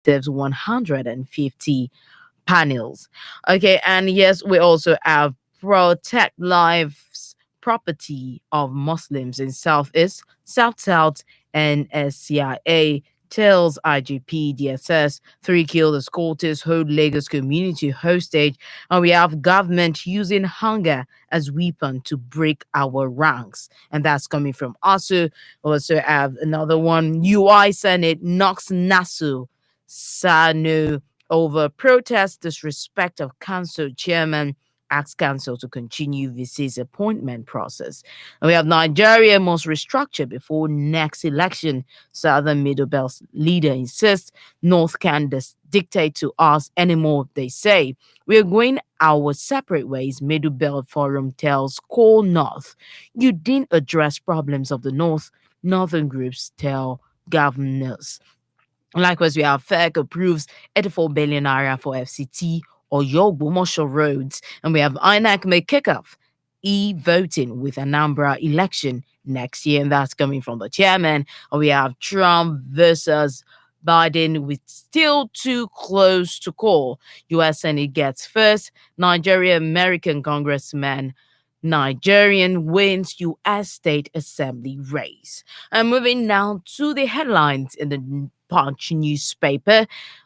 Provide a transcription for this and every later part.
there's 150 panels. Okay, and yes, we also have Protect Lives Property of Muslims in Southeast, South, and SCIA tells IGP DSS 3 killed escorters hold Lagos community hostage, and we have government using hunger as weapon to break our ranks, and that's coming from ASU. Also have another one. UI Senate knocks NASU Sanu over protest disrespect of council chairman, asks council to continue VC's appointment process. And we have Nigeria must restructure before next election. Southern Middle Belt leader insists North can dictate to us anymore, they say. We are going our separate ways, Middle Belt Forum tells Core North. You didn't address problems of the North, Northern groups tell governors. Likewise, we have FEC approves 84 billion naira for FCT or Yogbomoso roads. And we have INEC may kick off e-voting with Anambra election next year. And that's coming from the chairman. And we have Trump versus Biden with still too close to call. U.S. Senate gets first. Nigeria American Congressman Nigerian wins U.S. State Assembly race. And moving now to the headlines in the Punch newspaper.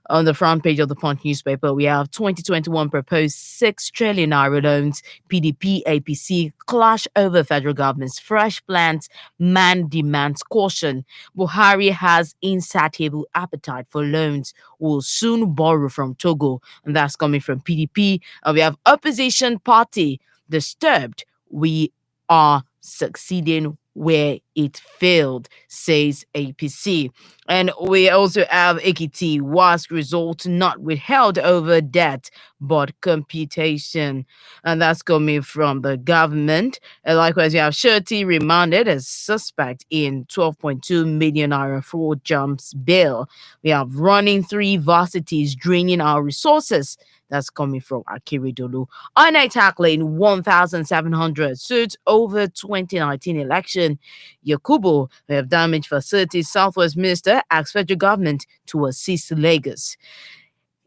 On the front page of the Punch newspaper, we have 2021 proposed 6 trillion naira loans. PDP, APC clash over federal government's fresh plans. Man demands caution. Buhari has insatiable appetite for loans. Will soon borrow from Togo. And that's coming from PDP. And we have opposition party disturbed. We are succeeding where it failed, says APC. And we also have Ekiti, WASC result not withheld over debt, but computation. And that's coming from the government. And likewise, you have Shirty remanded as suspect in 12.2 million naira fraud jumps bill. We have running 3 varsities draining our resources. That's coming from Akiridolu. INEC tackling 1,700 suits over 2019 election. Yakubu, we have damaged facilities. Southwest Minister asks federal government to assist Lagos.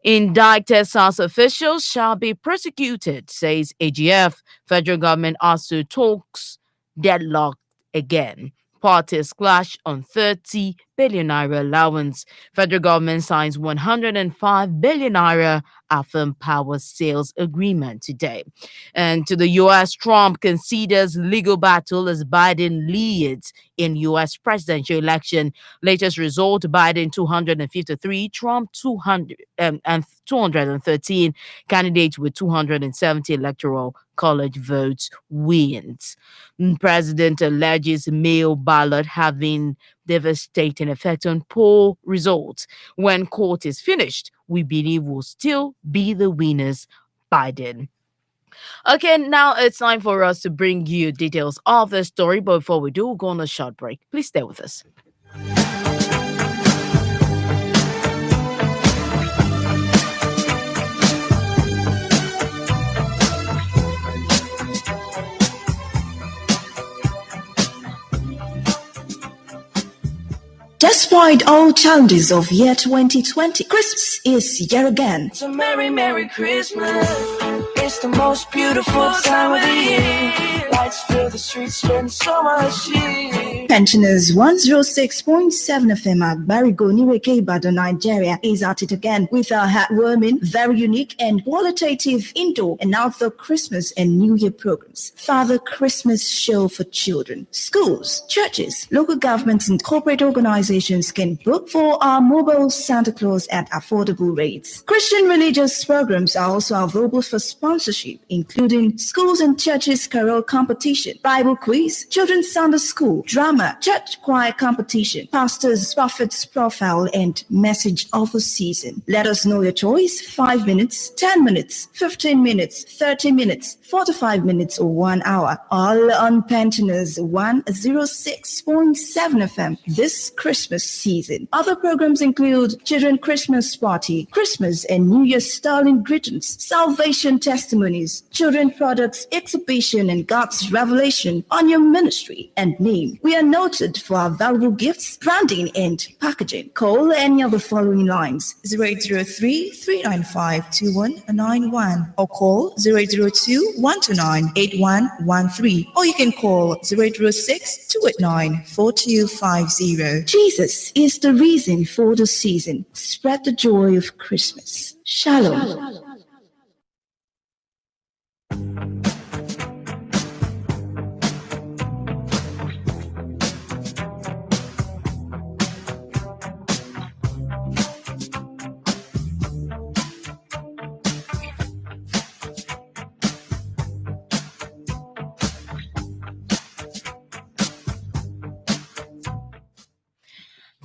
Indicted SARS officials shall be prosecuted, says AGF. Federal government ASU talks deadlocked again. Parties clash on 30 billion naira allowance. Federal government signs 105 billion naira Afam power sales agreement today. And to the U.S., Trump considers legal battle as Biden leads in U.S. presidential election. Latest result, Biden 253, Trump 200 and 213. Candidate with 270 electoral college votes wins. President alleges mail ballot having devastating effect on poll results. When court is finished, we believe will still be the winners, Biden. Okay, now it's time for us to bring you details of the story. But before we do, we'll go on a short break. Please stay with us. Despite all challenges of year 2020, Christmas is here again. So Merry, Merry Christmas. It's the most beautiful time of the year. Lights fill the streets, spend so much cheer. Pensioners 106.7 FM Agbarigo Niweke Ibadan, Nigeria is at it again with our heartwarming, very unique and qualitative indoor and outdoor Christmas and New Year programs. Father Christmas Show for children. Schools, churches, local governments and corporate organizations can book for our mobile Santa Claus at affordable rates. Christian religious programs are also available for sponsorship, including schools and churches carol competition, Bible quiz, children's Sunday school, drama, church choir competition, pastors, prophets profile, and message of the season. Let us know your choice: 5 minutes, 10 minutes, 15 minutes, 30 minutes, 45 minutes, or 1 hour. All on Pensioners 106.7 FM this Christmas season. Other programs include Children Christmas Party, Christmas and New Year Sterling Greetings, Salvation Testimony, testimonies, children products exhibition, and God's revelation on your ministry and name. We are noted for our valuable gifts, branding, and packaging. Call any of the following lines: 0803-395-2191 or call 002-129-8113, or you can call 0806-289-4250. Jesus is the reason for the season. Spread the joy of Christmas. Shalom.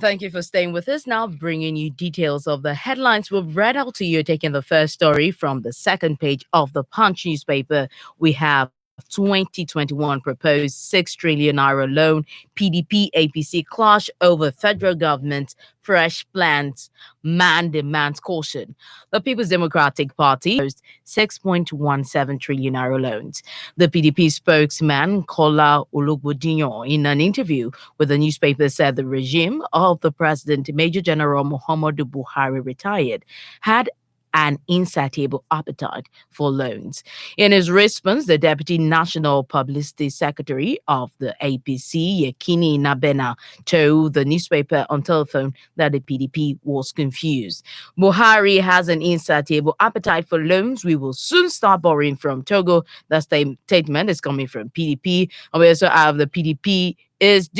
Thank you for staying with us. Now, bringing you details of the headlines we've read out to you, taking the first story from the second page of the Punch newspaper. We have 2021 proposed 6 trillion naira loan, PDP APC clash over federal government, fresh plans, man demands caution. The People's Democratic Party proposed 6.17 trillion naira loans. The PDP spokesman, Kola Ologbodiyan, in an interview with the newspaper said the regime of the President, Major General Muhammadu Buhari, retired, had an insatiable appetite for loans. In his response, the Deputy National Publicity Secretary of the APC, Yekini Nabena, told the newspaper on telephone that the PDP was confused. Buhari has an insatiable appetite for loans. We will soon start borrowing from Togo. That statement is coming from PDP. And we also have the PDP is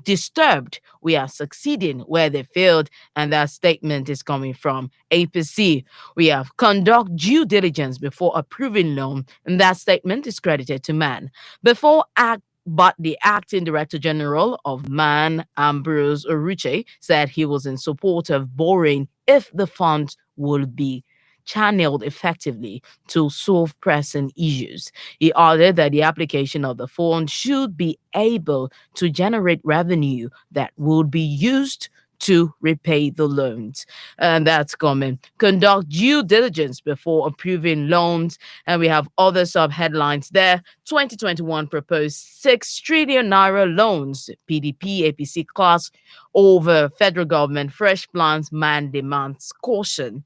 disturbed. We are succeeding where they failed, and that statement is coming from APC. We have conduct due diligence before approving loan, and that statement is credited to MAN. But the acting director general of MAN, Ambrose Oruche, said he was in support of borrowing if the funds would be channeled effectively to solve pressing issues. He added that the application of the fund should be able to generate revenue that would be used to repay the loans. And that's coming. Conduct due diligence before approving loans. And we have other sub-headlines there. 2021 proposed 6 trillion naira loans. PDP, APC class over federal government. Fresh plans, man demands caution.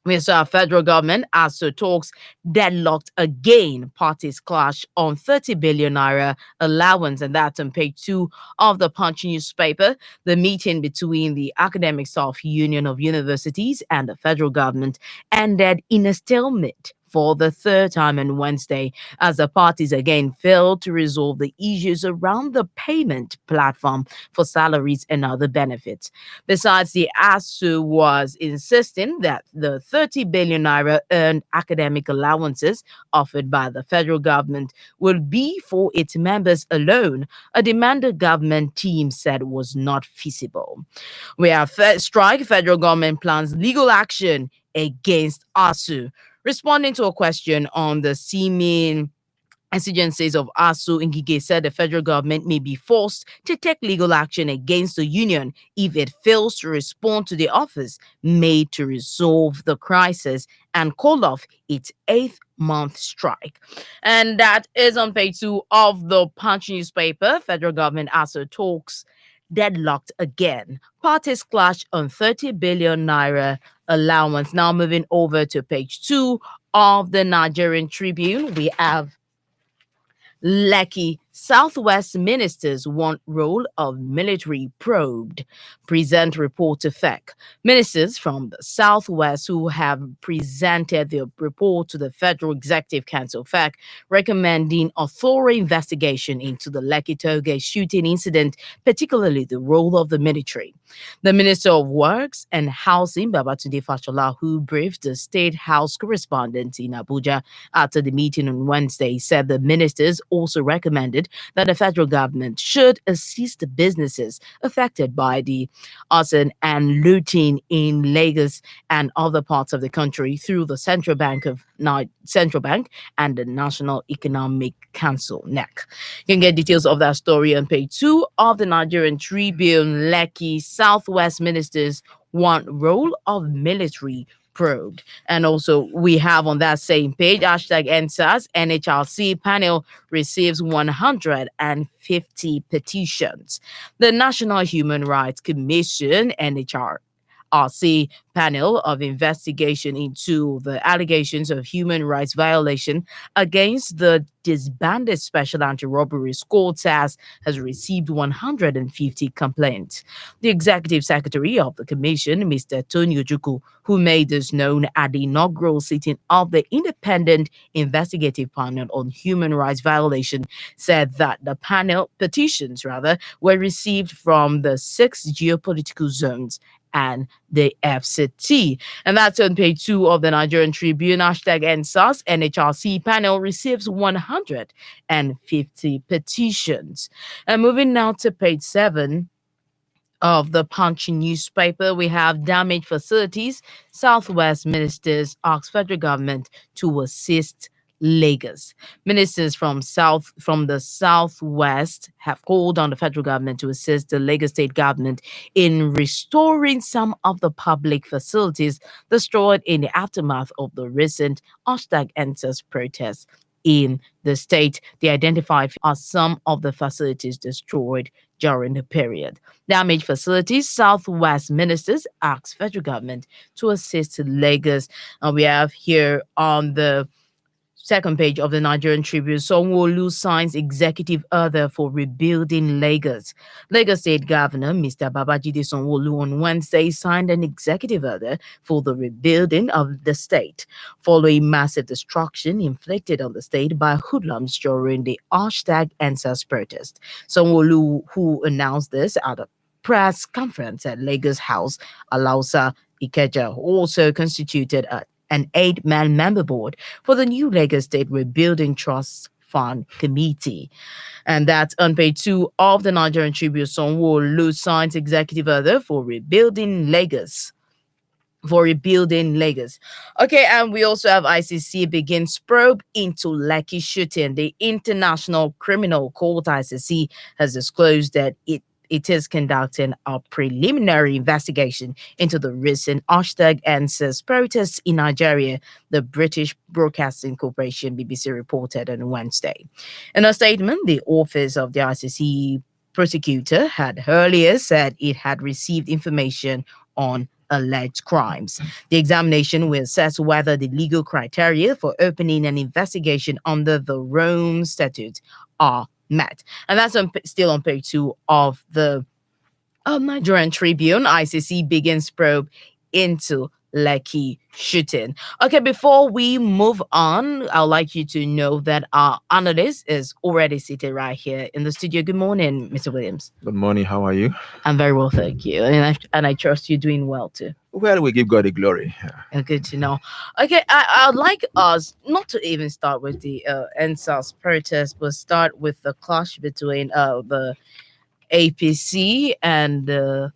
Mr. Federal government ASU talks deadlocked again. Parties clash on 30 billion naira allowance, and that's on page 2 of the Punch newspaper. The meeting between the Academic Staff Union of Universities and the federal government ended in a stalemate for the third time on Wednesday, as the parties again failed to resolve the issues around the payment platform for salaries and other benefits. Besides, the ASU was insisting that the 30 billion naira earned academic allowances offered by the federal government will be for its members alone, a demand the government team said was not feasible. We have strike. Federal government plans legal action against ASU. Responding to a question on the seeming exigencies of ASU, Ngige said the federal government may be forced to take legal action against the union if it fails to respond to the offers made to resolve the crisis and call off its 8th-month strike. And that is on page 2 of the Punch newspaper. Federal government ASU talks deadlocked again. Parties clash on 30 billion naira allowance. Now moving over to page 2 of the Nigerian Tribune, we have Lekki Southwest ministers want role of military probed. Present report to FEC. Ministers from the Southwest who have presented their report to the Federal Executive Council FEC recommending a thorough investigation into the Lekki Toge shooting incident, particularly the role of the military. The Minister of Works and Housing, Babatunde Fashola, who briefed the State House correspondent in Abuja after the meeting on Wednesday, said the ministers also recommended that the federal government should assist the businesses affected by the arson and looting in Lagos and other parts of the country through the Central Bank and the National Economic Council (NEC). You can get details of that story on page 2 of the Nigerian Tribune. Lekki Southwest ministers want role of military probed. And also, we have on that same page, hashtag NSAS, NHRC panel receives 150 petitions. The National Human Rights Commission, NHRC panel of investigation into the allegations of human rights violation against the disbanded Special Anti-Robbery Squad SAS has received 150 complaints. The executive secretary of the commission, Mr. Tony Ojukwu, who made this known at the inaugural sitting of the Independent Investigative Panel on Human Rights Violation, said that the panel petitions rather were received from the 6 geopolitical zones and the FCT. And that's on page 2 of the Nigerian Tribune. Hashtag NSAS NHRC panel receives 150 petitions. And moving now to page 7 of the Punch newspaper, we have damaged facilities. Southwest ministers ask federal government to assist Lagos. Ministers from the Southwest have called on the federal government to assist the Lagos state government in restoring some of the public facilities destroyed in the aftermath of the recent #Enters protests in the state. They identified as some of the facilities destroyed during the period. Damaged facilities, Southwest ministers asked federal government to assist Lagos. And we have here on the second page of the Nigerian Tribune, Sanwo-Olu signs executive order for rebuilding Lagos. Lagos State Governor Mr. Babajide Sanwo-Olu on Wednesday signed an executive order for the rebuilding of the state, following massive destruction inflicted on the state by hoodlums during the #EndSARS protest. Sanwo-Olu, who announced this at a press conference at Lagos House, Alausa Ikeja, also constituted an 8-man member board for the new Lagos State Rebuilding Trust Fund Committee. And that's on page 2 of the Nigerian Tribune. Sanwo-Olu signs executive order for rebuilding Lagos. Okay, and we also have ICC begins probe into Lekki shooting. The International Criminal Court, ICC, has disclosed that it is conducting a preliminary investigation into the recent #EndSARS protests in Nigeria, the British Broadcasting Corporation, BBC, reported on Wednesday. In a statement, the office of the ICC prosecutor had earlier said it had received information on alleged crimes. The examination will assess whether the legal criteria for opening an investigation under the Rome Statute are met. And that's still on page 2 of the Nigerian Tribune. ICC begins probe into Lekki shooting. Okay, before we move on, I'd like you to know that our analyst is already seated right here in the studio. Good morning, Mr. Williams. Good morning. How are you? I'm very well, thank you. And I trust you're doing well too. Well, we give God the glory. Good to know. Okay, I'd like us not to even start with the NSAS protest, but start with the clash between the APC and the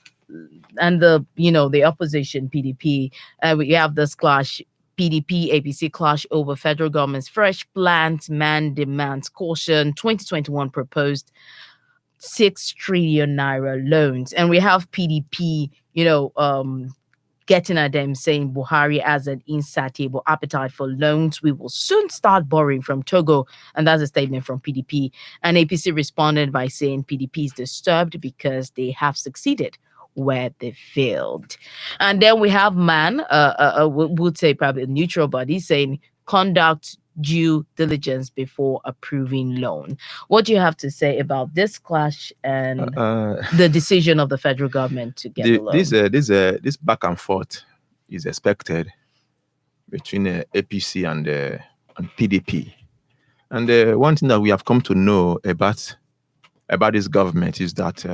the opposition PDP. We have this clash. PDP APC clash over federal government's fresh plans, man demands caution. 2021 proposed 6 trillion naira loans, and we have PDP getting at them saying Buhari has an insatiable appetite for loans. We will soon start borrowing from Togo. And that's a statement from PDP. And APC responded by saying PDP is disturbed because they have succeeded where they failed. And then we have MAN, would say probably a neutral body, saying conduct due diligence before approving loan. What do you have to say about this clash and the decision of the federal government to get the loan? This back and forth is expected between APC and PDP. And one thing that we have come to know about this government is that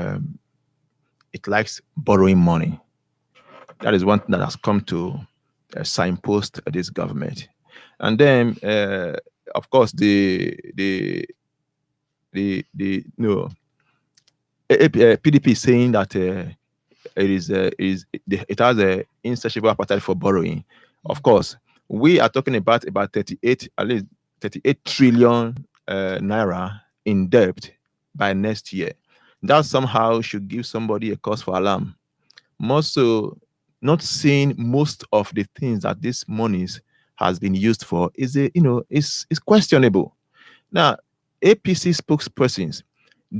it likes borrowing money. That is one thing that has come to signpost this government. And then, of course, PDP is saying that it has an insatiable appetite for borrowing. Of course, we are talking about 38 trillion naira in debt by next year. That somehow should give somebody a cause for alarm. More so, not seeing most of the things that this monies has been used for is is questionable. Now, APC spokespersons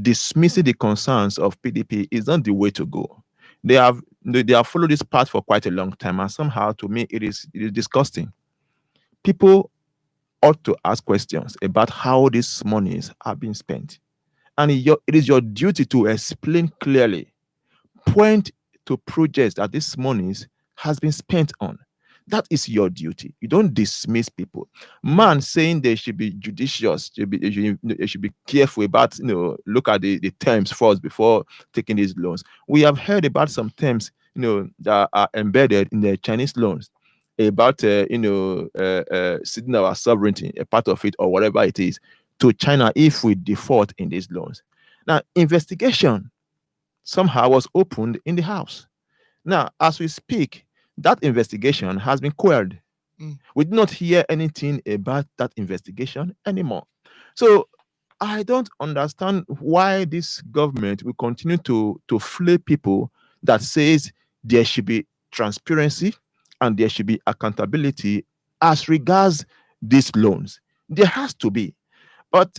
dismissing the concerns of PDP is not the way to go. They have followed this path for quite a long time, and somehow to me it is disgusting. People ought to ask questions about how these monies are being spent, and it is your duty to explain clearly, point to projects that this monies has been spent on. That is your duty. You don't dismiss people. Man saying they should be judicious, they should be careful about, look at the terms first before taking these loans. We have heard about some terms, that are embedded in the Chinese loans about, ceding our sovereignty, a part of it or whatever it is, to China if we default in these loans. Now, investigation somehow was opened in the house. Now, as we speak, that investigation has been quelled. We do not hear anything about that investigation anymore. So I don't understand why this government will continue to flay people that says there should be transparency and there should be accountability as regards these loans. There has to be. But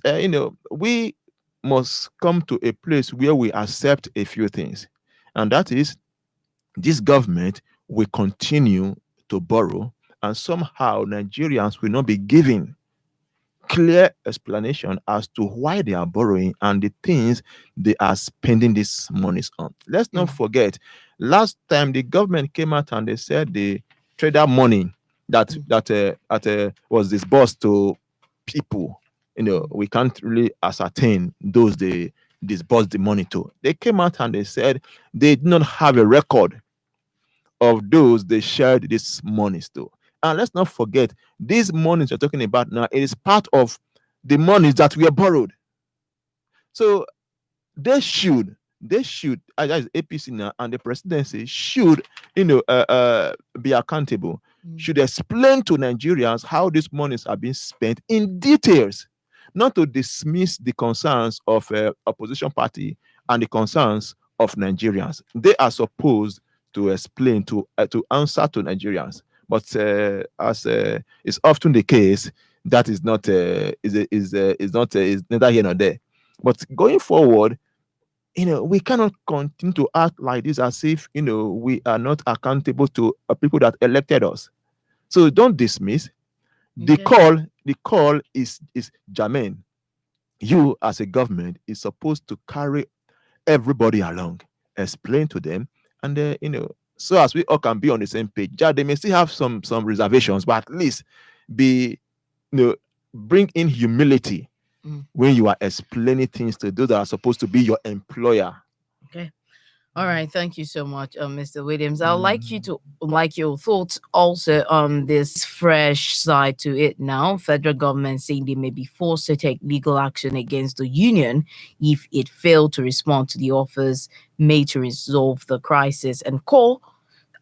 we must come to a place where we accept a few things, and that is this government will continue to borrow, and somehow Nigerians will not be given clear explanation as to why they are borrowing and the things they are spending this monies on. Let's not forget, last time the government came out and they said the trader money that was disbursed to people, we can't really ascertain those they disbursed the money to. They came out and they said they did not have a record of those they shared this monies to. And let's not forget, these monies you're talking about now, it is part of the monies that were borrowed. So they should, as APC now and the presidency should, be accountable, should explain to Nigerians how these monies are being spent in details, not to dismiss the concerns of opposition party and the concerns of Nigerians. They are supposed to explain to answer to Nigerians. But as is often the case, that is not is neither here nor there. But going forward, we cannot continue to act like this as if we are not accountable to people that elected us. So don't dismiss. The call is germane. You as a government is supposed to carry everybody along, explain to them, and so as we all can be on the same page. Yeah, they may still have some reservations, but at least be bring in humility when you are explaining things to those that are supposed to be your employer. Okay. All right. Thank you so much, Mr. Williams. I'd like you to like your thoughts also on this fresh side to it now. Federal government saying they may be forced to take legal action against the union if it failed to respond to the offers made to resolve the crisis and call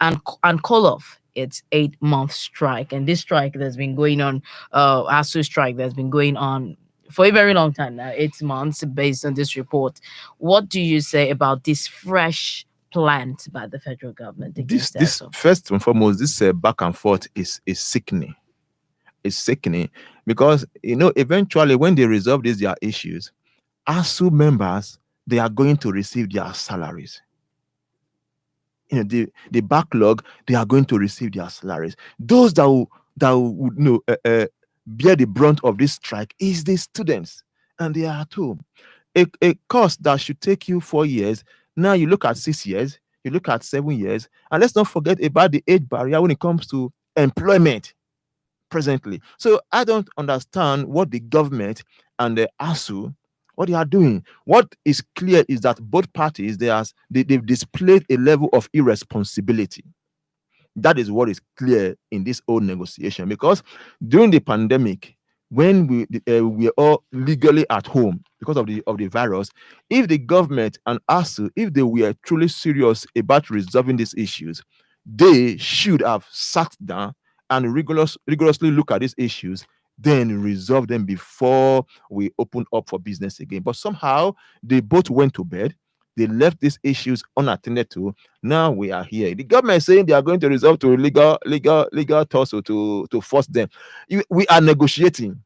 off its 8-month strike. And this strike that's been going on, ASU strike that's been going on for a very long time now, 8 months, based on this report. What do you say about this fresh plant by the federal government against This ASU? first and foremost, this back and forth is sickening. It's sickening because eventually when they resolve their issues, ASU members, they are going to receive their salaries. The backlog, they are going to receive their salaries. Those that would bear the brunt of this strike is the students, and they are at home. A course that should take you 4 years, now you look at 6 years, you look at 7 years, and let's not forget about the age barrier when it comes to employment presently. So I don't understand what the government and the ASU, what they are doing. What is clear is that both parties, they've displayed a level of irresponsibility. That is what is clear in this whole negotiation, because during the pandemic, when we are all legally at home because of the virus, if the government and ASU, if they were truly serious about resolving these issues, they should have sat down and rigorously look at these issues, then resolve them before we open up for business again. But somehow they both went to bed. They left these issues unattended to. Now we are here. The government is saying they are going to resort to legal tussle to force them. We are negotiating.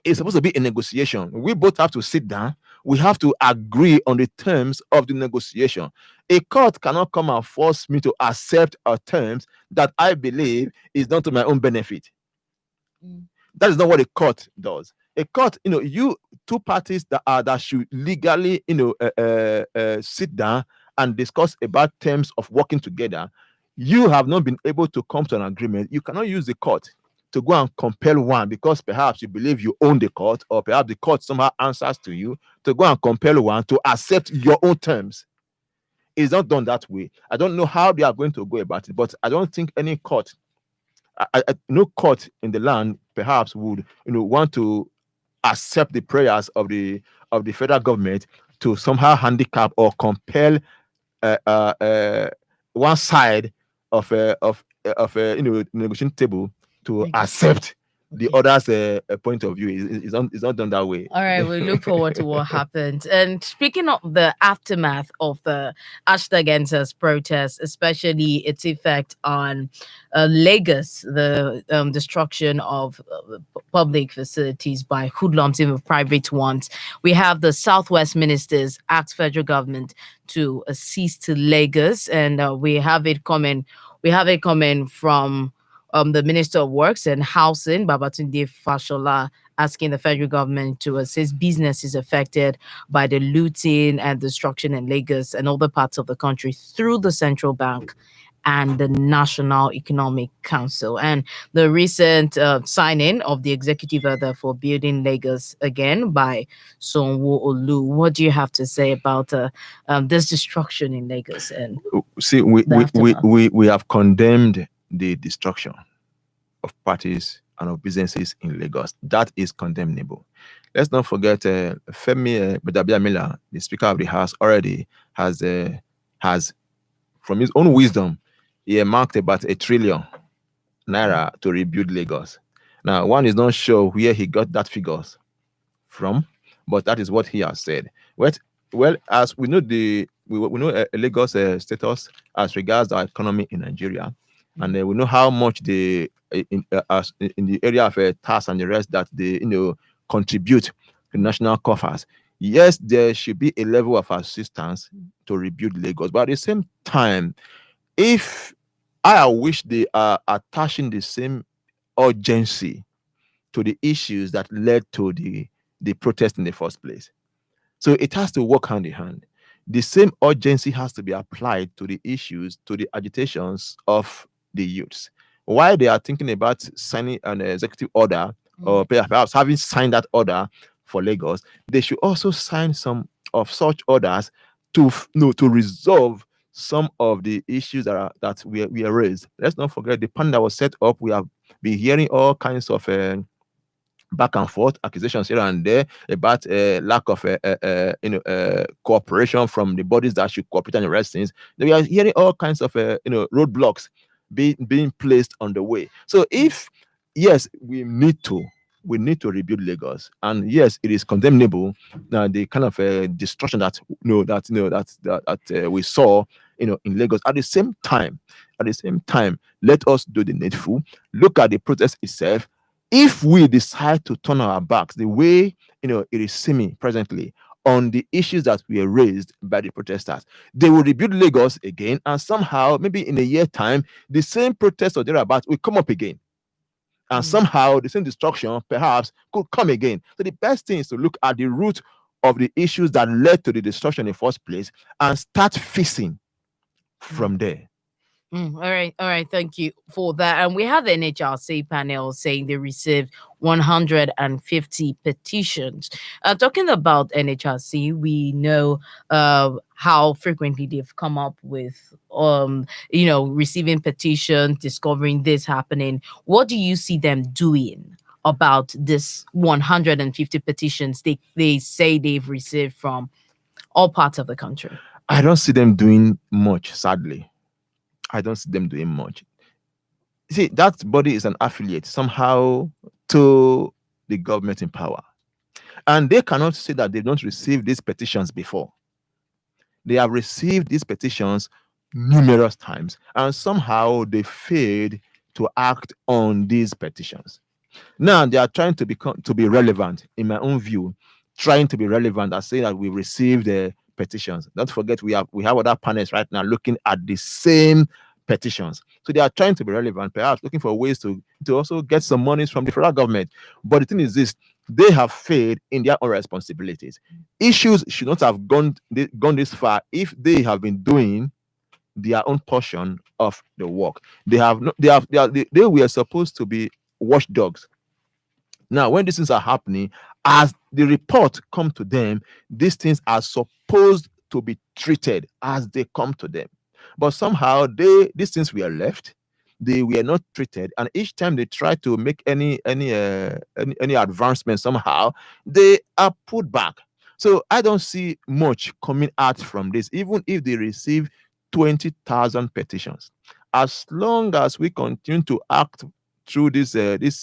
It's supposed to be a negotiation. We both have to sit down. We have to agree on the terms of the negotiation. A court cannot come and force me to accept a terms that I believe is not to my own benefit. That is not what a court does. A court, you two parties that should legally, sit down and discuss about terms of working together. You have not been able to come to an agreement. You cannot use the court to go and compel one because perhaps you believe you own the court, or perhaps the court somehow answers to you to go and compel one to accept your own terms. It's not done that way. I don't know how they are going to go about it, but I don't think any court, no court in the land, perhaps would want to accept the prayers of the federal government to somehow handicap or compel one side of a negotiation table to accept the other's point of view. It's not done that way. All right, we look forward to what happens. And speaking of the aftermath of the #EndSARS protest, especially its effect on Lagos, the destruction of public facilities by hoodlums with private ones, we have the Southwest ministers asked federal government to cease to Lagos, and we have it coming. We have it coming from the Minister of Works and Housing, Babatunde Fashola, asking the federal government to assist businesses affected by the looting and destruction in Lagos and other parts of the country through the central bank and the National Economic Council. And the recent signing of the executive order for building Lagos again by Sanwo-Olu. What do you have to say about this destruction in Lagos? And see, we have condemned the destruction of parties and of businesses in Lagos. That is condemnable. Let's not forget Femi Gbadabiamila, the Speaker of the House, already has from his own wisdom, he marked about ₦1 trillion to rebuild Lagos. Now, one is not sure where he got that figures from, but that is what he has said. Well, as we know we know Lagos status as regards our economy in Nigeria, and we know how much in the area of tax and the rest that they contribute to national coffers. Yes, there should be a level of assistance to rebuild Lagos, but at the same time, if I wish they are attaching the same urgency to the issues that led to the protest in the first place. So it has to work hand in hand. The same urgency has to be applied to the issues, to the agitations of the youths. While they are thinking about signing an executive order, or perhaps having signed that order for Lagos, they should also sign some of such orders to resolve some of the issues that we are raised. Let's not forget the plan that was set up. We have been hearing all kinds of back and forth accusations here and there about lack of cooperation from the bodies that should cooperate and the rest things. We are hearing all kinds of roadblocks being placed on the way. So if yes, we need to rebuild Lagos, and yes, it is condemnable the kind of destruction that we saw in Lagos. At the same time, let us do the needful. Look at the protest itself. If we decide to turn our backs the way it is seeming presently on the issues that were raised by the protesters, they will rebuild Lagos again, and somehow, maybe in a year time, the same protest or thereabouts will come up again. And somehow the same destruction perhaps could come again. So the best thing is to look at the root of the issues that led to the destruction in the first place and start fixing from there. All right. Thank you for that. And we have the NHRC panel saying they received 150 petitions. Talking about NHRC, we know how frequently they've come up with, receiving petitions, discovering this happening. What do you see them doing about this 150 petitions they say they've received from all parts of the country? I don't see them doing much, sadly. I don't see them doing much. See, that body is an affiliate somehow to the government in power. And they cannot say that they don't receive these petitions before. They have received these petitions numerous times, and somehow they failed to act on these petitions. Now they are trying to be relevant, in my own view, trying to be relevant and say that we received the petitions. Don't forget we have other panels right now looking at the same petitions. So they are trying to be relevant, perhaps looking for ways to also get some monies from the federal government. But the thing is this: they have failed in their own responsibilities. Issues should not have gone this far if they have been doing their own portion of the work. They have no, they were supposed to be watchdogs. Now, when these things are happening, as the report come to them, these things are supposed to be treated as they come to them. But somehow these things were left. They were not treated, and each time they try to make any advancement somehow, they are put back. So I don't see much coming out from this, even if they receive 20,000 petitions. As long as we continue to act through this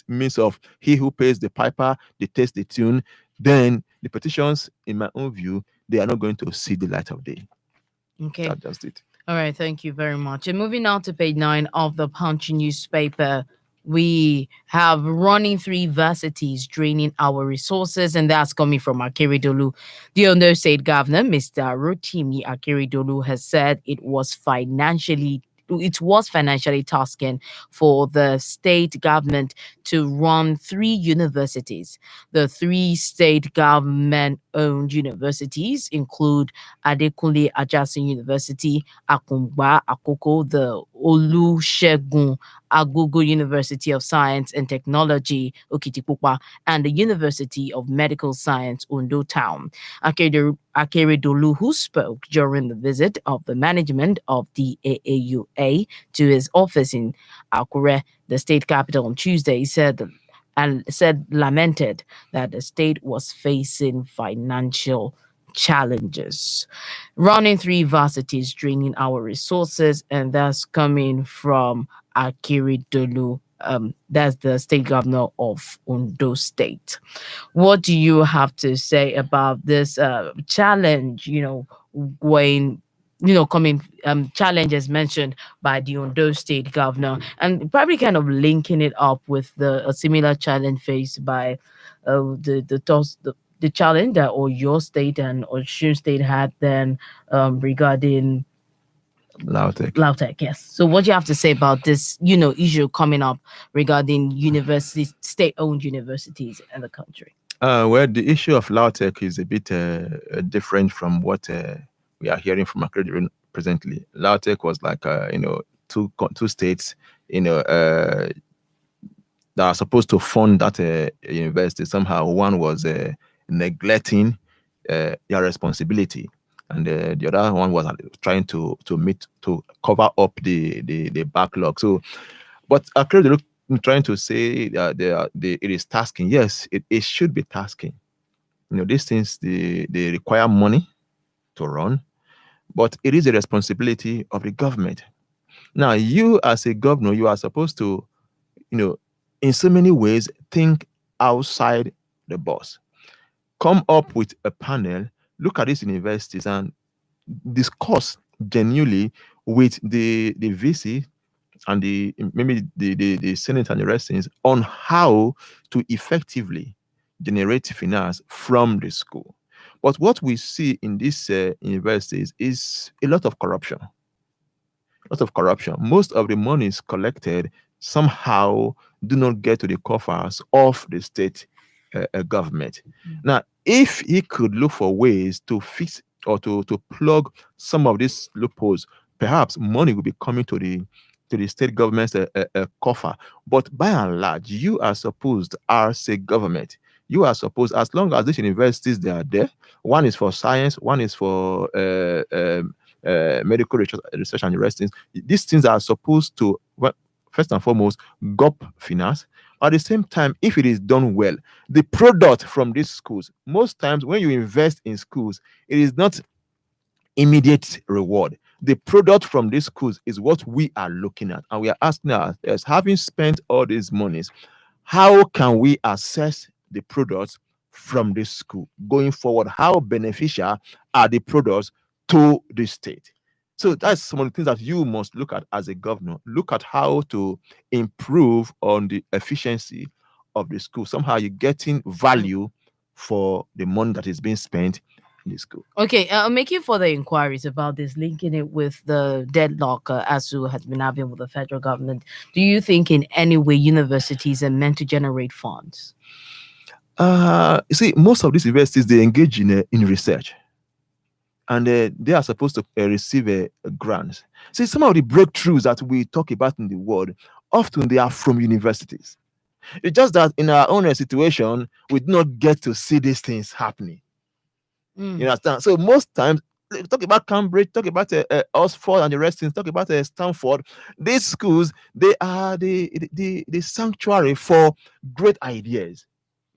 means of he who pays the piper, they taste the tune, then the petitions, in my own view, they are not going to see the light of day. Okay. That's just it. All right, thank you very much. And moving on to page 9 of the Punch newspaper, we have running three varsities draining our resources, and that's coming from Akeredolu. The Ondo State Governor, Mr. Rotimi Akeredolu, has said it was financially tasking for the state government to run three universities. The three state government owned universities include Adekunle Ajasin University, Akungba Akoko, the Olusegun Agogo University of Science and Technology, Okitipupa, and the University of Medical Science, Ondo Town. Akeredolu, who spoke during the visit of the management of the AAUA to his office in Akure, the state capital, on Tuesday, lamented that the state was facing financial challenges. Running three varsities draining our resources, and that's coming from Akeredolu. That's the state governor of Ondo State. What do you have to say about this challenge? Going, coming challenges mentioned by the Ondo State governor, and probably kind of linking it up with a similar challenge faced by the challenge that Oyo State and Osun State had then regarding Lautech. Lautech, yes. So what do you have to say about this, issue coming up regarding universities, state-owned universities in the country? Well, the issue of Lautech is a bit different from what we are hearing from Accredited presently. Lautech was like, two states, that are supposed to fund that university. Somehow, one was neglecting their responsibility, and the other one was trying to cover up the backlog. So, but Accredited trying to say that it is tasking. Yes, it should be tasking. These things they require money to run, but it is a responsibility of the government. Now, you as a governor, you are supposed to, in so many ways, think outside the box. Come up with a panel, look at these universities, and discuss genuinely with the VC and the Senate and the rest things on how to effectively generate finance from the school. But what we see in these universities is a lot of corruption. Most of the monies collected somehow do not get to the coffers of the state government. Now, if he could look for ways to fix or to plug some of these loopholes, perhaps money will be coming to the state government's coffer. But by and large, you are supposed, as a government, you are supposed, as long as these universities they are there, one is for science, one is for medical research and the rest things. These things are supposed to, well, first and foremost, gop finance. At the same time, if it is done well, the product from these schools, most times when you invest in schools, it is not immediate reward. The product from these schools is what we are looking at. And we are asking ourselves, having spent all these monies, how can we assess the products from this school going forward? How beneficial are the products to the state. So that's some of the things that you must look at as a governor. Look at how to improve on the efficiency of the school. Somehow you're getting value for the money that is being spent in the school. Okay, making further inquiries about this, linking it with the deadlock ASU has been having with the federal government. Do you think in any way universities are meant to generate funds? You see, most of these universities they engage in research, and they are supposed to receive grants. See, some of the breakthroughs that we talk about in the world, often they are from universities. It's just that in our own situation, we do not get to see these things happening. You understand? So most times, talk about Cambridge, talk about Oxford and the rest things, talk about Stanford. These schools, they are the sanctuary for great ideas,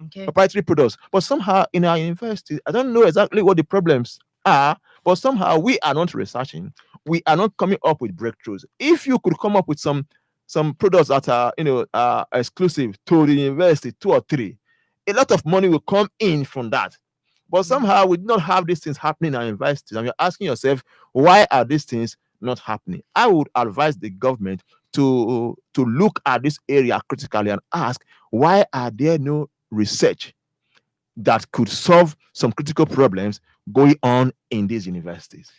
Okay. proprietary products. But somehow in our university, I don't know exactly what the problems are, but somehow we are not researching. We are not coming up with breakthroughs. If you could come up with some products that are exclusive to the university, two or three, a lot of money will come in from that. But somehow we do not have these things happening in our universities, and you're asking yourself, why are these things not happening? I would advise the government to look at this area critically and ask, why are there no research that could solve some critical problems going on in these universities?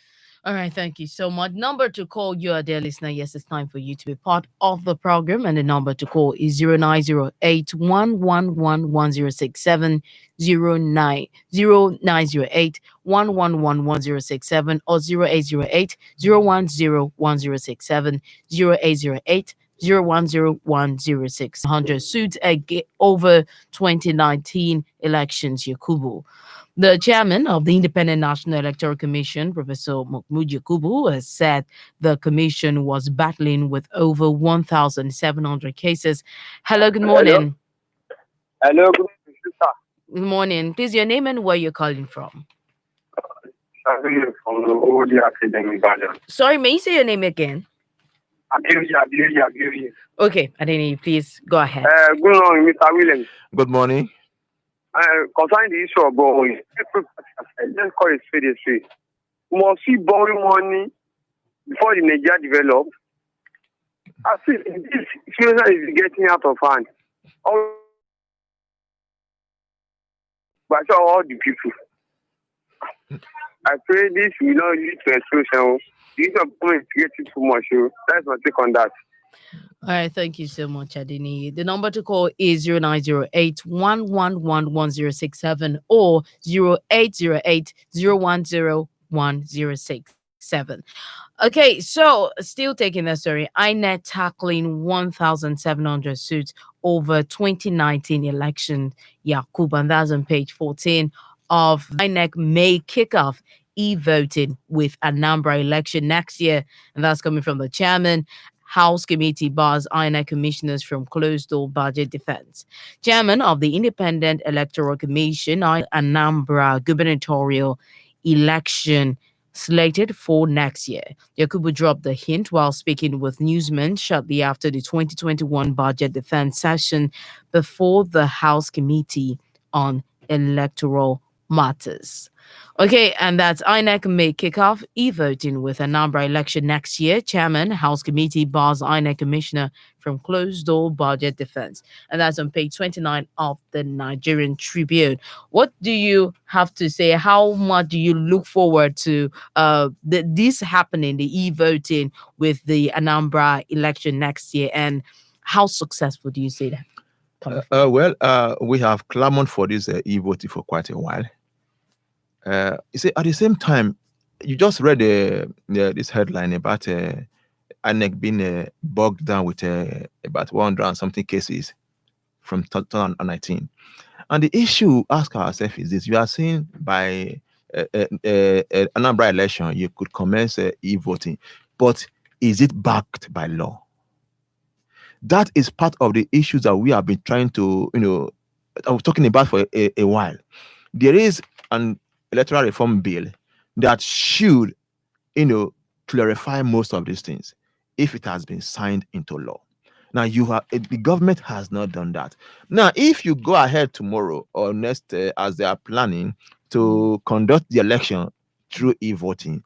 All right, thank you so much. Number to call you, our dear listener. Yes, it's time for you to be part of the program, and the number to call is 0908 111 1067 0908 111 1067 or 0808 010 1067 0808 010 100 suits over 2019 elections, Yakubu. The chairman of the Independent National Electoral Commission, Professor Mahmoud Yakubu, has said the commission was battling with over 1,700 cases. Hello, good morning. Hello, good morning, sister. Good morning. Please, your name and where you're calling from. I'm from the old academy garden. Sorry, may you say your name again? Adedeji. Okay, Adedeji, please go ahead. Good morning, Mr. Williams. Good morning. Concerning the issue of borrowing, let's call it straight. Must we borrow money before the Nigeria develop? I feel this situation is getting out of hand. But all the people. I pray this will not lead to explosion. The issue of government is getting too much. That's my take on that. All right, thank you so much, Adini. The number to call is 0908 111 1067 or 0808 010 1067. Okay, so still taking the story, INET tackling 1,700 suits over 2019 election. Yakub, and that's on page 14 of INEC may kick off e-voting with Anambra election next year. And that's coming from the chairman. House committee bars INEC commissioners from closed-door budget defense. Chairman of the Independent Electoral Commission, Anambra gubernatorial election slated for next year. Yakubu dropped the hint while speaking with newsmen shortly after the 2021 budget defense session before the House Committee on Electoral Matters. Okay, and that's INEC may kick off e-voting with Anambra election next year. Chairman, House Committee bars INEC Commissioner from closed-door budget defense. And that's on page 29 of the Nigerian Tribune. What do you have to say? How much do you look forward to this happening, the e-voting with the Anambra election next year? And how successful do you see that? We have clamored for this e-voting for quite a while. You see, at the same time, you just read this headline about INEC being bogged down with about 100 and something cases from 2019. And the issue, ask ourselves, is this: you are saying by Anambra election, you could commence e-voting, but is it backed by law? That is part of the issues that we have been trying to, I was talking about for a while. There is an electoral reform bill that should, clarify most of these things if it has been signed into law. Now, the government has not done that. Now, if you go ahead tomorrow or next, as they are planning to conduct the election through e-voting,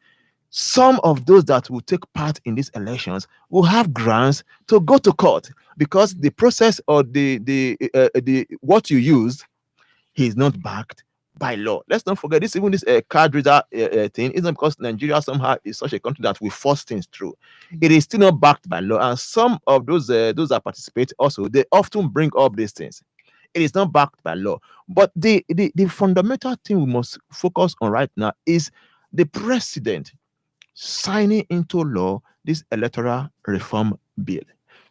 some of those that will take part in these elections will have grounds to go to court because the process or the what you use is not backed by law. Let's not forget this. Even this card reader thing isn't because Nigeria somehow is such a country that we force things through. It is still not backed by law, and some of those that participate also they often bring up these things. It is not backed by law. But the fundamental thing we must focus on right now is the president signing into law this electoral reform bill.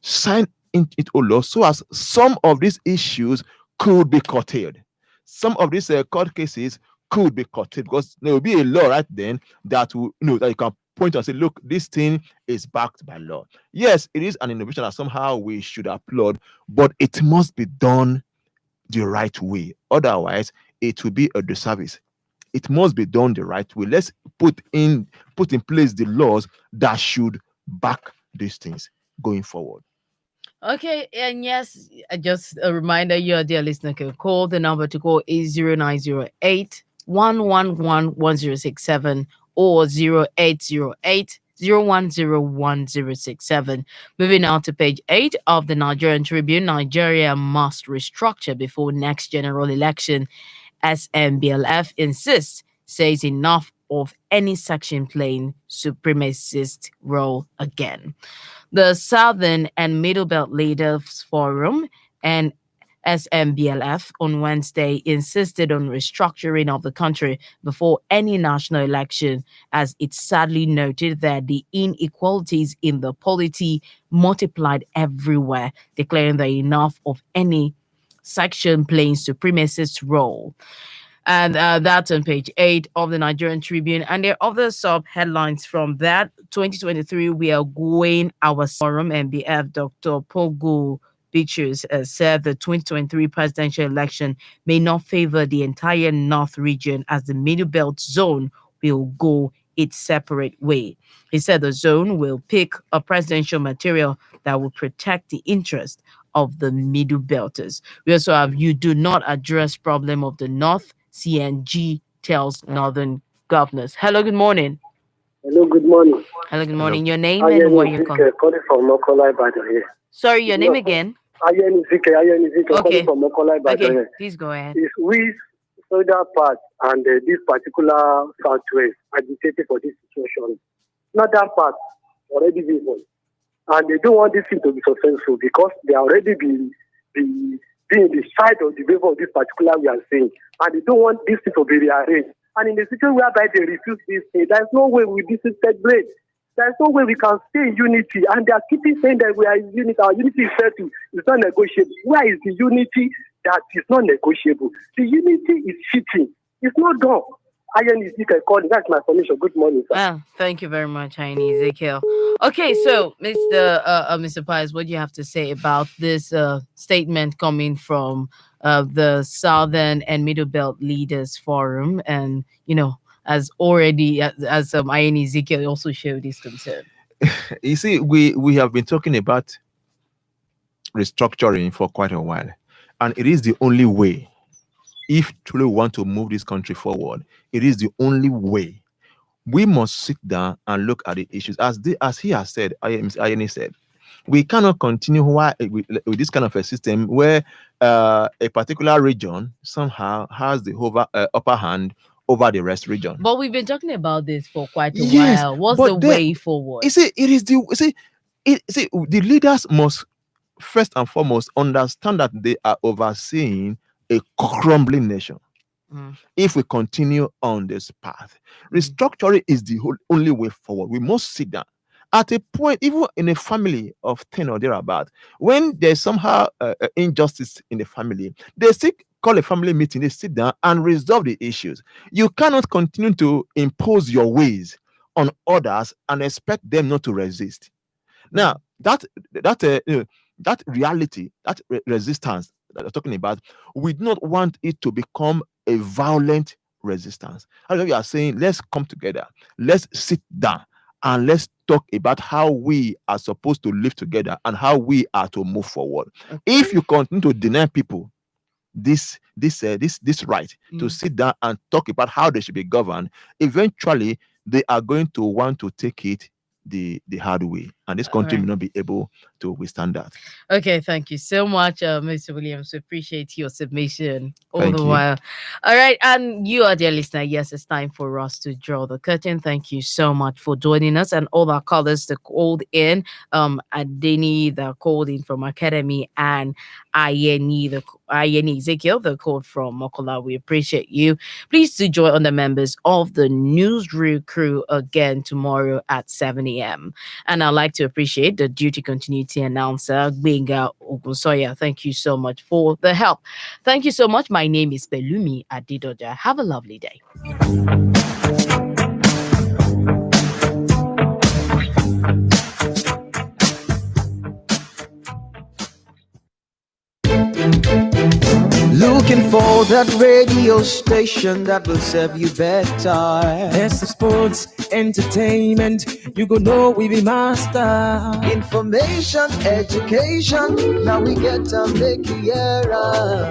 Sign into law so as some of these issues could be curtailed. Some of these court cases could be curtailed because there will be a law right then that will that you can point and say, look, this thing is backed by law. Yes, it is an innovation that somehow we should applaud, but it must be done the right way. Otherwise, it will be a disservice. It must be done the right way. Let's put in place the laws that should back these things going forward. Okay, and yes, just a reminder, your dear listener can call. The number to call is 0908 111 1067 or 0808 0101067. Moving on to page 8 of the Nigerian Tribune. Nigeria must restructure before next general election. SMBLF insists, says enough of any section playing supremacist role again. The Southern and Middle Belt Leaders Forum and SMBLF on Wednesday insisted on restructuring of the country before any national election, as it sadly noted that the inequalities in the polity multiplied everywhere, declaring that enough of any section playing supremacist role. And that's on page 8 of the Nigerian Tribune. And there are other sub headlines from that. 2023, we are going our forum. MBF Dr. Pogo Bichus said the 2023 presidential election may not favor the entire North region as the Middle Belt zone will go its separate way. He said the zone will pick a presidential material that will protect the interest of the Middle Belters. We also have you do not address problem of the North. CNG tells Northern governors. Hello, good morning. Hello, good morning. Hello, good morning. Your name I and am where you come. calling from Mokola Ibadan here. Sorry, your name again. I am Okay. calling from Mokola Ibadan Okay, here. please go ahead. It's we, southern part, and this particular southwest agitated for this situation. Northern part already been won. And they don't want this thing to be successful because they already been the side of the favor of this particular we are saying. And they don't want this thing to be rearranged. And in the situation whereby they refuse this thing, there's no way we this is celebrate. There's no way we can stay in unity. And they are keeping saying that we are in unity. Our unity is settled. It's not negotiable. Where is the unity that is not negotiable? The unity is cheating. It's not done. Ian Ezekiel calling. That's my information. Good morning, sir. Well, thank you very much, Heini Ezekiel. Okay, so Mr. Pies, what do you have to say about this statement coming from the Southern and Middle Belt Leaders Forum, and as already as Ian Ezekiel also showed his concern. You see, we have been talking about restructuring for quite a while, and it is the only way. If truly we want to move this country forward, it is the only way. We must sit down and look at the issues as he has said. Ayeni said, we cannot continue with this kind of a system where a particular region somehow has the upper hand over the rest region. But we've been talking about this for quite a while. What's the way forward? The leaders must first and foremost understand that they are overseeing a crumbling nation. If we continue on this path, restructuring is the only way forward. We must sit down at a point, even in a family of 10 or thereabout, when there's somehow injustice in the family, they call a family meeting, they sit down and resolve the issues. You cannot continue to impose your ways on others and expect them not to resist. Now, that reality, that resistance that we're talking about, we do not want it to become a violent resistance. As we are saying, let's come together, let's sit down, and let's talk about how we are supposed to live together and how we are to move forward. Okay. If you continue to deny people this right to sit down and talk about how they should be governed, eventually they are going to want to take it the hard way, and this country right. may not be able to withstand that. Okay, thank you so much, Mr. Williams. We appreciate your submission all the Thank you. while. All right, and you, our dear listener, yes, it's time for us to draw the curtain. Thank you so much for joining us, and all our callers that called in. Adeni, that called in from Academy, and Ayeni Ezekiel, the called from Mokola. We appreciate you. Please do join on the members of the newsroom crew again tomorrow at 7 a.m. And I'd like to appreciate the duty continuity announcer, Gbenga Ogunsoya. Thank you so much for the help. Thank you so much. My name is Pelumi Adedeji. Have a lovely day. Looking for that radio station that will serve you better. Best of sports, entertainment, you go know we be master. Information, education, now we get to make you era.